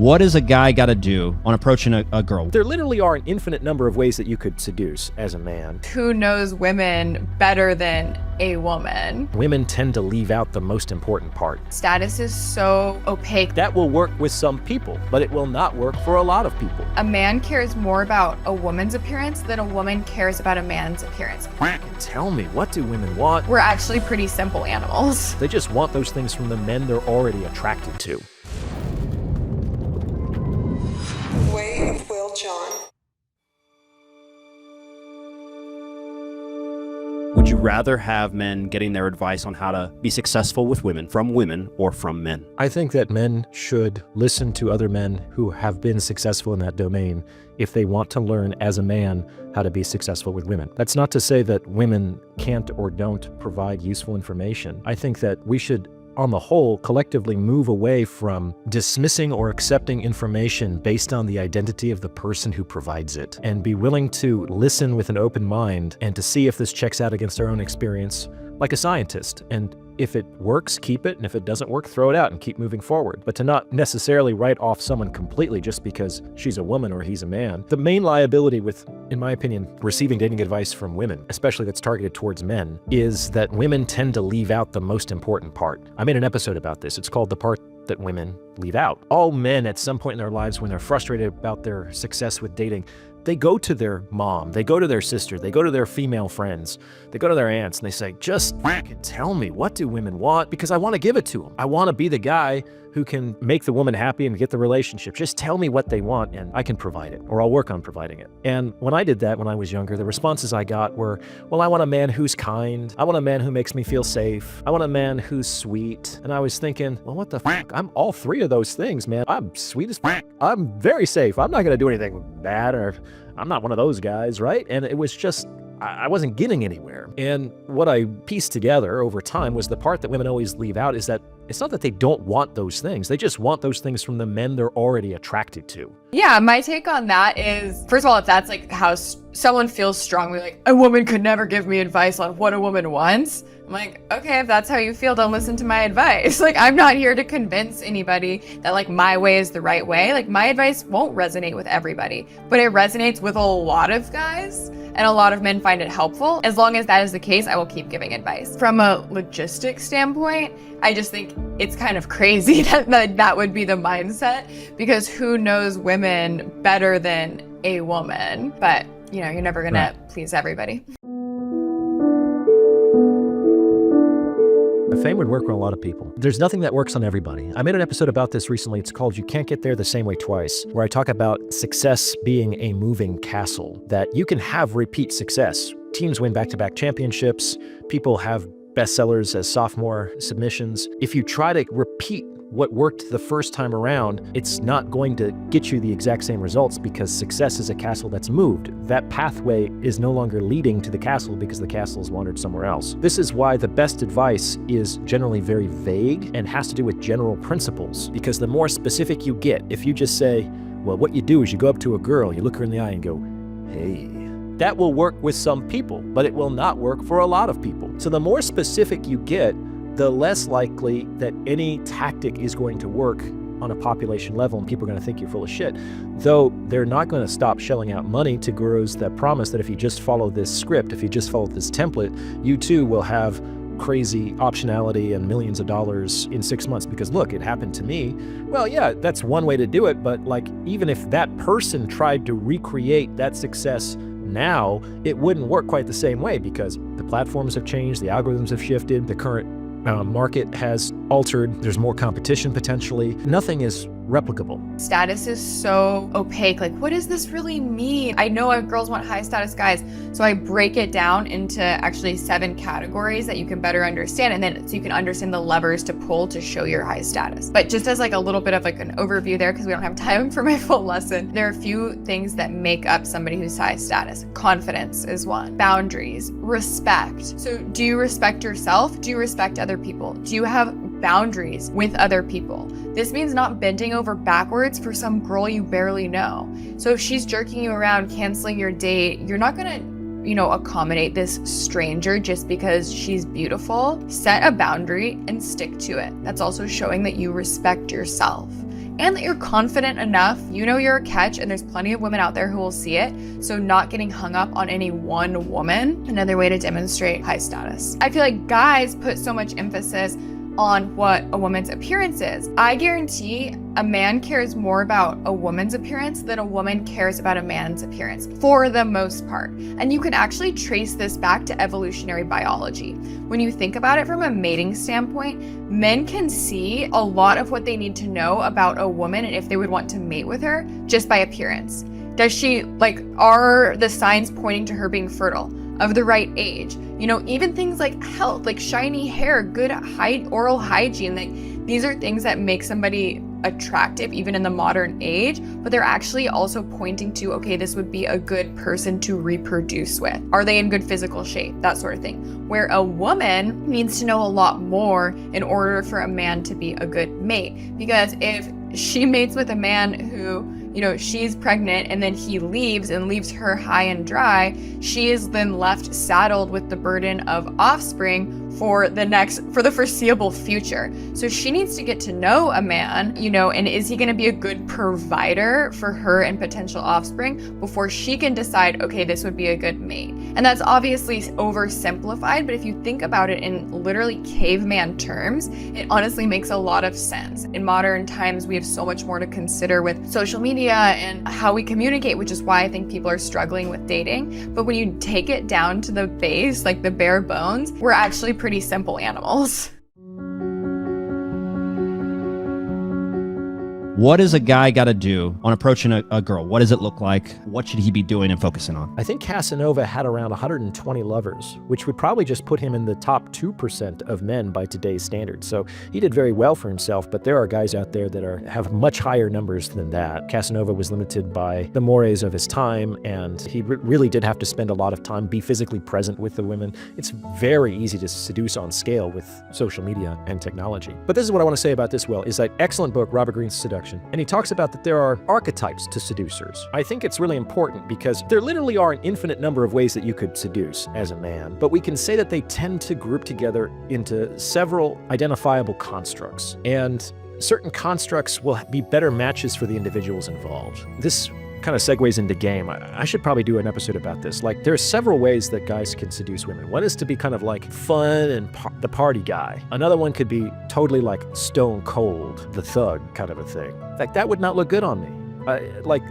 What does a guy got to do on approaching a girl? There literally are an infinite number of ways that you could seduce as a man. Who knows women better than a woman? Women tend to leave out the most important part. Status is so opaque. That will work with some people, but it will not work for a lot of people. A man cares more about a woman's appearance than a woman cares about a man's appearance. Tell me, what do women want? We're actually pretty simple animals. They just want those things from the men they're already attracted to. 𝗦𝘂𝗯𝘀𝗁. Would you rather have men getting their advice on how to be successful with women from women or from men? I think that men should listen to other men who have been successful in that domain if they want to learn as a man how to be successful with women. That's not to say that women can't or don't provide useful information. I think that we should, on the whole, collectively move away from dismissing or accepting information based on the identity of the person who provides it, and be willing to listen with an open mind and to see if this checks out against our own experience, like a scientist. And if it works, keep it, and if it doesn't work, throw it out and keep moving forward. But to not necessarily write off someone completely just because she's a woman or he's a man. The main liability with, in my opinion, receiving dating advice from women, especially that's targeted towards men, is that women tend to leave out the most important part. I made an episode about this. It's called The Part That Women Leave Out. All men at some point in their lives, when they're frustrated about their success with dating, they go to their mom, they go to their sister, they go to their female friends, they go to their aunts, and they say, just tell me, what do women want? Because I want to give it to them. I want to be the guy who can make the woman happy and get the relationship. Just tell me what they want and I can provide it, or I'll work on providing it. And when I did that when I was younger, the responses I got were, well, I want a man who's kind. I want a man who makes me feel safe. I want a man who's sweet. And I was thinking, well, what the fuck? I'm all three of those things, man. I'm sweet as fuck. I'm very safe. I'm not going to do anything bad, or I'm not one of those guys, right? And it was just, I wasn't getting anywhere. And what I pieced together over time was the part that women always leave out is that it's not that they don't want those things. They just want those things from the men they're already attracted to. Yeah, my take on that is, first of all, if that's like how someone feels strongly, like a woman could never give me advice on what a woman wants, I'm like, okay, if that's how you feel, don't listen to my advice. Like, I'm not here to convince anybody that like my way is the right way. Like, my advice won't resonate with everybody, but it resonates with a lot of guys, and a lot of men find it helpful. As long as that is the case, I will keep giving advice. From a logistics standpoint, I just think it's kind of crazy that would be the mindset, because who knows women better than a woman? But, you know, you're never gonna please everybody. Fame would work on a lot of people. There's nothing that works on everybody. I made an episode about this recently. It's called You Can't Get There the Same Way Twice, where I talk about success being a moving castle, that you can have repeat success. Teams win back-to-back championships. People have bestsellers as sophomore submissions. If you try to repeat what worked the first time around, it's not going to get you the exact same results, because success is a castle that's moved. That pathway is no longer leading to the castle because the castle has wandered somewhere else. This is why the best advice is generally very vague and has to do with general principles, because the more specific you get, if you just say, well, what you do is you go up to a girl, you look her in the eye and go, hey, that will work with some people, but it will not work for a lot of people. So the more specific you get, the less likely that any tactic is going to work on a population level, and people are going to think you're full of shit. Though they're not going to stop shelling out money to gurus that promise that if you just follow this script, if you just follow this template, you too will have crazy optionality and millions of dollars in 6 months. Because look, it happened to me. Well, yeah, that's one way to do it, but like, even if that person tried to recreate that success now, it wouldn't work quite the same way, because the platforms have changed, the algorithms have shifted, the current market has altered, there's more competition potentially. Nothing is replicable. Status is so opaque. Like, what does this really mean? I know girls want high status guys, so I break it down into actually 7 categories that you can better understand, and then so you can understand the levers to pull to show your high status. But just as like a little bit of like an overview there, because we don't have time for my full lesson, there are a few things that make up somebody who's high status. Confidence is one. Boundaries, respect. So do you respect yourself? Do you respect other people? Do you have boundaries with other people? This means not bending over backwards for some girl you barely know. So if she's jerking you around, canceling your date, you're not gonna, accommodate this stranger just because she's beautiful. Set a boundary and stick to it. That's also showing that you respect yourself. and that you're confident enough, you know you're a catch, and there's plenty of women out there who will see it. So not getting hung up on any one woman, another way to demonstrate high status. I feel like guys put so much emphasis on what a woman's appearance is. I guarantee a man cares more about a woman's appearance than a woman cares about a man's appearance, for the most part. And you can actually trace this back to evolutionary biology. When you think about it from a mating standpoint, men can see a lot of what they need to know about a woman and if they would want to mate with her just by appearance. Does she, are the signs pointing to her being fertile, of the right age? You know, even things like health, like shiny hair, good oral hygiene, these are things that make somebody attractive even in the modern age, but they're actually also pointing to, okay, this would be a good person to reproduce with. Are they in good physical shape? That sort of thing. Where a woman needs to know a lot more in order for a man to be a good mate. Because if she mates with a man who, you know, she's pregnant and then he leaves her high and dry, she is then left saddled with the burden of offspring for the foreseeable future. So she needs to get to know a man, you know, and is he going to be a good provider for her and potential offspring before she can decide, okay, this would be a good mate. And that's obviously oversimplified, but if you think about it in literally caveman terms, it honestly makes a lot of sense. In modern times, we have so much more to consider with social media and how we communicate, which is why I think people are struggling with dating. But when you take it down to the base, like the bare bones, we're actually pretty simple animals. What does a guy got to do on approaching a girl? What does it look like? What should he be doing and focusing on? I think Casanova had around 120 lovers, which would probably just put him in the top 2% of men by today's standards. So he did very well for himself, but there are guys out there that have much higher numbers than that. Casanova was limited by the mores of his time, and he really did have to spend a lot of time, be physically present with the women. It's very easy to seduce on scale with social media and technology. But this is what I want to say about this, Will, is that excellent book, Robert Greene's Seduction. And he talks about that there are archetypes to seducers. I think it's really important because there literally are an infinite number of ways that you could seduce as a man, but we can say that they tend to group together into several identifiable constructs, and certain constructs will be better matches for the individuals involved. This kind of segues into game. I should probably do an episode about this. Like, there's several ways that guys can seduce women. One is to be kind of like fun and the party guy. Another one could be totally like stone cold, the thug kind of a thing. In fact, that would not look good on me.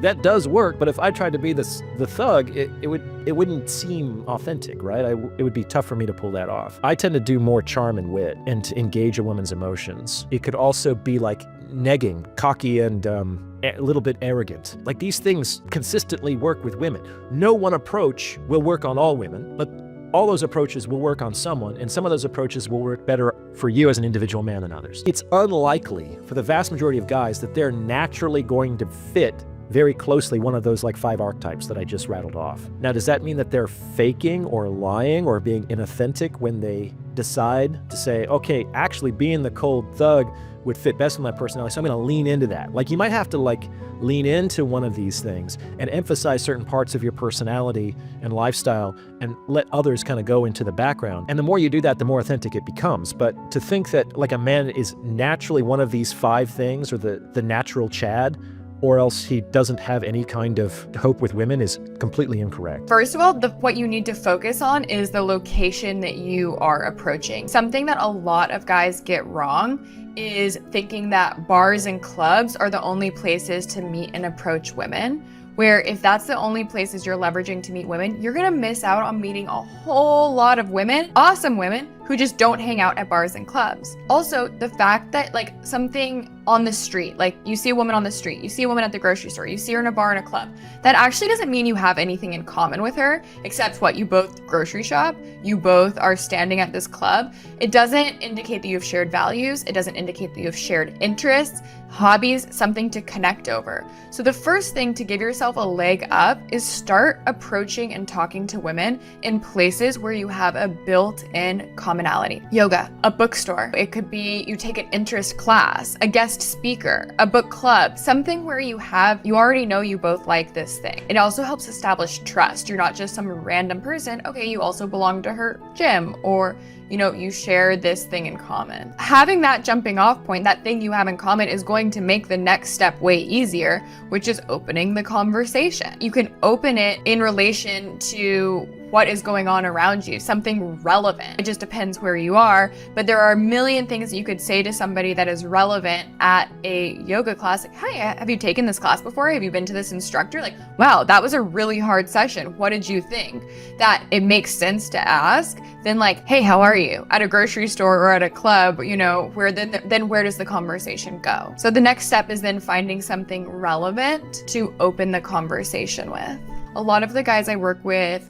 That does work, but if I tried to be the thug, it wouldn't seem authentic, right? It would be tough for me to pull that off. I tend to do more charm and wit and to engage a woman's emotions. It could also be like negging, cocky, and a little bit arrogant. Like, these things consistently work with women. No one approach will work on all women, but all those approaches will work on someone, and some of those approaches will work better for you as an individual man than others. It's unlikely for the vast majority of guys that they're naturally going to fit very closely one of those 5 archetypes that I just rattled off. Now, does that mean that they're faking or lying or being inauthentic when they decide to say, okay, actually being the cold thug would fit best with my personality, so I'm going to lean into that? You might have to lean into one of these things and emphasize certain parts of your personality and lifestyle and let others kind of go into the background. And the more you do that, the more authentic it becomes. But to think that a man is naturally one of these 5 things, or the natural Chad, or else he doesn't have any kind of hope with women, is completely incorrect. First of all, what you need to focus on is the location that you are approaching. Something that a lot of guys get wrong is thinking that bars and clubs are the only places to meet and approach women, where if that's the only places you're leveraging to meet women, you're gonna miss out on meeting a whole lot of women, awesome women, who just don't hang out at bars and clubs. Also, the fact that something on the street, you see a woman on the street, you see a woman at the grocery store, you see her in a bar in a club, that actually doesn't mean you have anything in common with her, except you both grocery shop, you both are standing at this club. It doesn't indicate that you have shared values, it doesn't indicate that you have shared interests, hobbies, something to connect over. So the first thing to give yourself a leg up is start approaching and talking to women in places where you have a built-in commonality. Yoga, a bookstore. It could be you take an interest class, a guest speaker, a book club, something where you already know you both like this thing. It also helps establish trust. You're not just some random person. Okay, you also belong to her gym, or you share this thing in common. Having that jumping off point, that thing you have in common, is going to make the next step way easier, which is opening the conversation. You can open it in relation to what is going on around you, something relevant. It just depends where you are, but there are a million things that you could say to somebody that is relevant at a yoga class. Like, hi, have you taken this class before? Have you been to this instructor? Like, wow, that was a really hard session. What did you think? That it makes sense to ask. Then like, hey, how are you? At a grocery store or at a club, where then where does the conversation go? So the next step is then finding something relevant to open the conversation with. A lot of the guys I work with,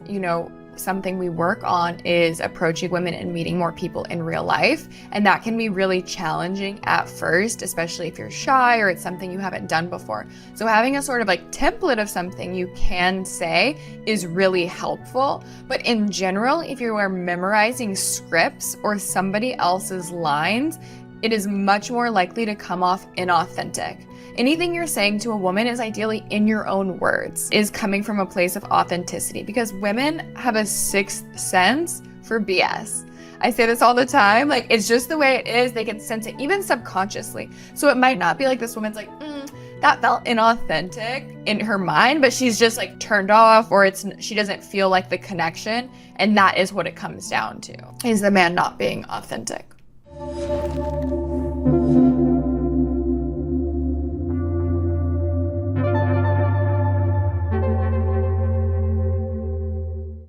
something we work on is approaching women and meeting more people in real life. And that can be really challenging at first, especially if you're shy or it's something you haven't done before. So having a sort of like template of something you can say is really helpful. But in general, if you are memorizing scripts or somebody else's lines, it is much more likely to come off inauthentic. Anything you're saying to a woman is ideally in your own words, is coming from a place of authenticity, because women have a sixth sense for BS. I say this all the time, like it's just the way it is. They can sense it even subconsciously. So it might not be like this woman's like, that felt inauthentic in her mind, but she's just like turned off, or she doesn't feel like the connection. And that is what it comes down to, is the man not being authentic.